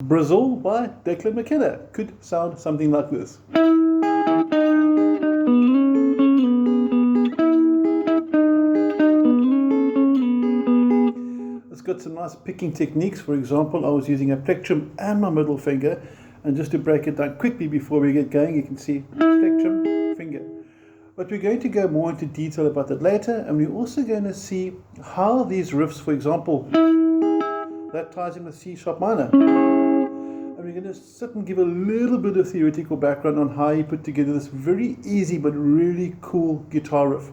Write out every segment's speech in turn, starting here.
Brazil by Declan Kenna could sound something like this. It's got some nice picking techniques. For example, I was using a plectrum and my middle finger, and just to break it down quickly before we get going, you can see plectrum, finger. But we're going to go more into detail about that later, and we're also going to see how these riffs, for example, that ties in with C sharp minor. And we're going to sit and give a little bit of theoretical background on how you put together this very easy but really cool guitar riff.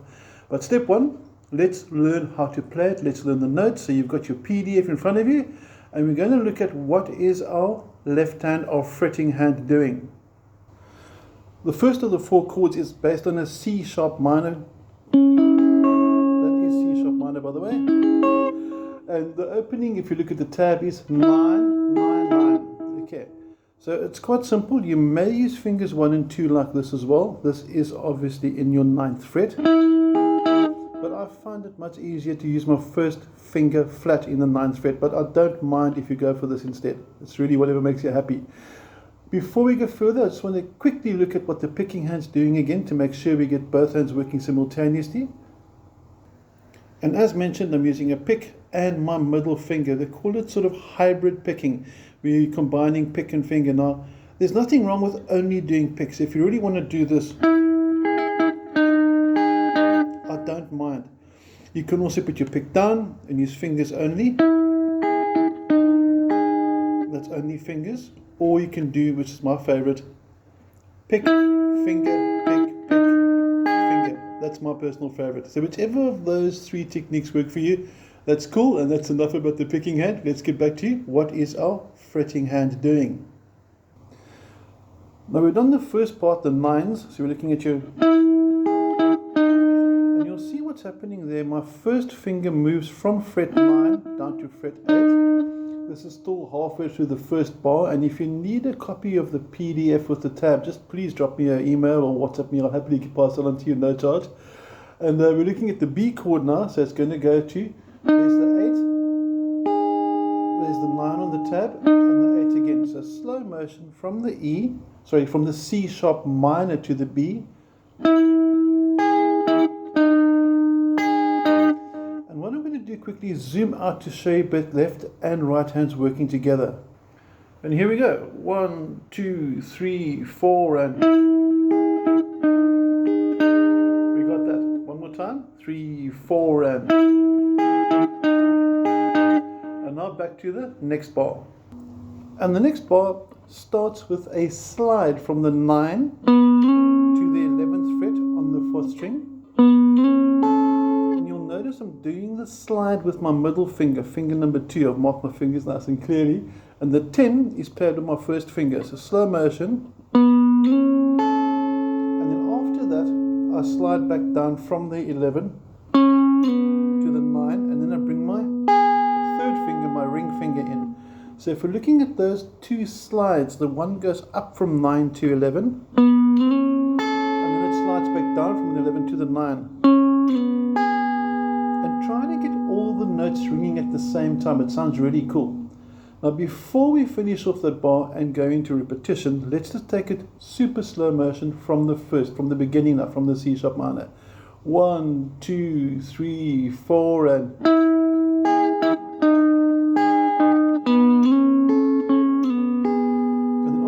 But step one, let's learn how to play it. Let's learn the notes. So you've got your PDF in front of you, and we're going to look at what is our left hand, our fretting hand doing. The first of the four chords is based on a C sharp minor. That is C sharp minor, by the way. And the opening, if you look at the tab, is 9, 9, 9. Okay, so it's quite simple. You may use fingers 1 and 2 like this as well. This is obviously in your 9th fret. But I find it much easier to use my first finger flat in the 9th fret. But I don't mind if you go for this instead. It's really whatever makes you happy. Before we go further, I just want to quickly look at what the picking hand's doing again to make sure we get both hands working simultaneously. And as mentioned, I'm using a pick and my middle finger. They call it sort of hybrid picking, where you're combining pick and finger. Now, there's nothing wrong with only doing picks. If you really want to do this, I don't mind. You can also put your pick down and use fingers only. That's only fingers. Or you can do, which is my favorite, pick, finger, pick, finger. That's my personal favorite. So whichever of those three techniques work for you, that's cool. And that's enough about the picking hand. Let's get back to what is our fretting hand doing. Now we've done the first part, the nines. So we're looking at your, and you'll see what's happening there. My first finger moves from fret 9 down to fret 8. This is still halfway through the first bar, and if you need a copy of the PDF with the tab, just please drop me an email or WhatsApp me. I'll happily pass it on to you, no charge. And we're looking at the B chord now, so it's going to go to, there's the 8, there's the 9 on the tab, and the 8 again. So slow motion from the from the C sharp minor to the B. Quickly zoom out to show you both left and right hands working together. And here we go. 1, 2, 3, 4, and we got that. One more time. 3, 4, and now back to the next bar. And the next bar starts with a slide from the 9 to the 11th fret on the 4th string. Notice I'm doing the slide with my middle finger, finger number 2. I've marked my fingers nice and clearly. And the 10 is played with my first finger. So slow motion. And then after that, I slide back down from the 11 to the 9. And then I bring my third finger, my ring finger in. So if we're looking at those two slides, the one goes up from 9 to 11. And then it slides back down from the 11 to the 9. Trying to get all the notes ringing at the same time. It sounds really cool. Now before we finish off that bar and go into repetition, let's just take it super slow motion from the beginning now, from the C sharp minor. 1, 2, 3, 4, and then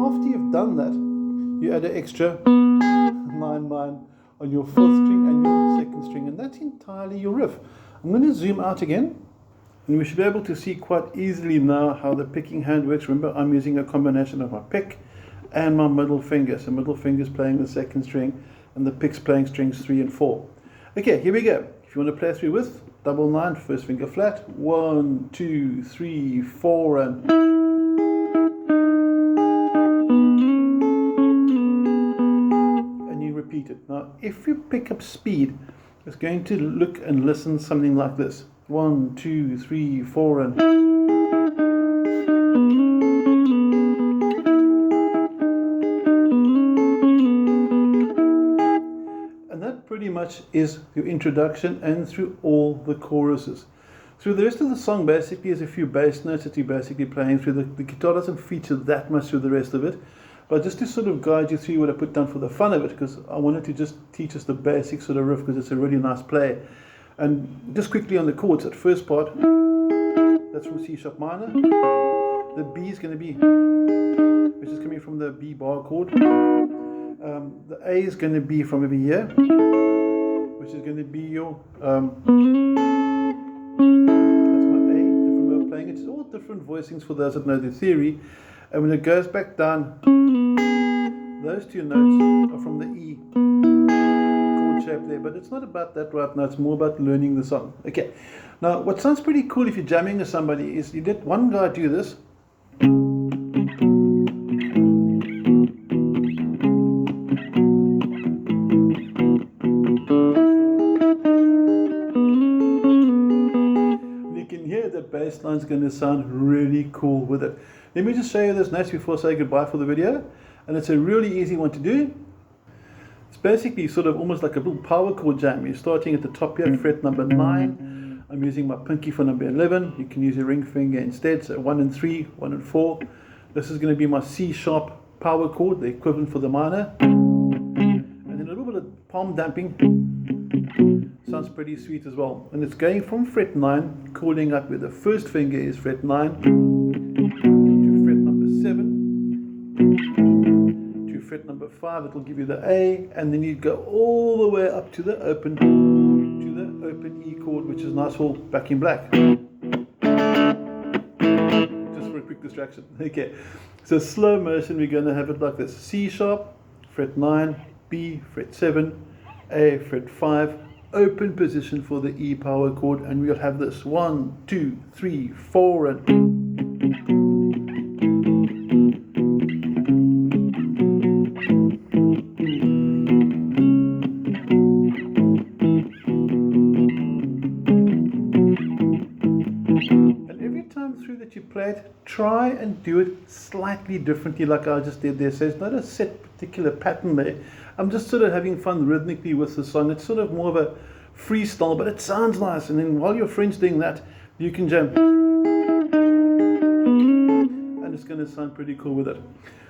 after you've done that, you add an extra 9, 9 on your 4th string and your 2nd string, and that's entirely your riff. I'm going to zoom out again, and we should be able to see quite easily now how the picking hand works. Remember, I'm using a combination of my pick and my middle finger. So middle finger's playing the 2nd string, and the pick's playing strings 3 and 4. Okay, here we go. If you want to play through with double 9, first finger flat, 1, 2, 3, 4, and you repeat it. Now, if you pick up speed, it's going to look and listen something like this. 1, 2, 3, 4, and that pretty much is your introduction and through all the choruses. Through the rest of the song, basically, is a few bass notes that you're basically playing through. The guitar doesn't feature that much through the rest of it. But just to sort of guide you through what I put down for the fun of it, because I wanted to just teach us the basic sort of riff, because it's a really nice play. And just quickly on the chords, that first part, that's from C sharp minor. The B is going to be, which is coming from the B bar chord. The A is going to be from over here, which is going to be your, that's my A, different way of playing it. It's all different voicings for those that know the theory. And when it goes back down, those two notes are from the E chord shape there, but it's not about that right now, it's more about learning the song. Okay, now what sounds pretty cool if you're jamming with somebody is you let one guy do this. You can hear the bass line's going to sound really cool with it. Let me just show you this notes before I say goodbye for the video. And it's a really easy one to do. It's basically sort of almost like a little power chord jam. You're starting at the top here, fret number 9. I'm using my pinky for number 11. You can use your ring finger instead. So 1 and 3, 1 and 4. This is going to be my C sharp power chord, the equivalent for the minor. And then a little bit of palm damping. Sounds pretty sweet as well. And it's going from fret 9, chording up where the first finger is fret 9, to fret number 7, to fret number 5, it will give you the A, and then you go all the way up to the open E chord, which is nice for Back in Black. Just for a quick distraction. Okay, so slow motion, we're going to have it like this: C sharp, fret 9, B, fret 7, A, fret 5, open position for the E power chord, and we'll have this 1, 2, 3, 4, and every time through that you play it, try and do it slightly differently, like I just did there. So it's not a set particular pattern there. I'm just sort of having fun rhythmically with the song. It's sort of more of a freestyle, but it sounds nice. And then while your friend's doing that, you can jam. And it's going to sound pretty cool with it.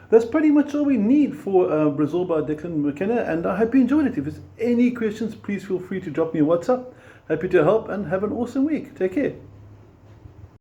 That's pretty much all we need for Brazil by Declan Kenna, and I hope you enjoyed it. If there's any questions, please feel free to drop me a WhatsApp. Happy to help, and have an awesome week. Take care.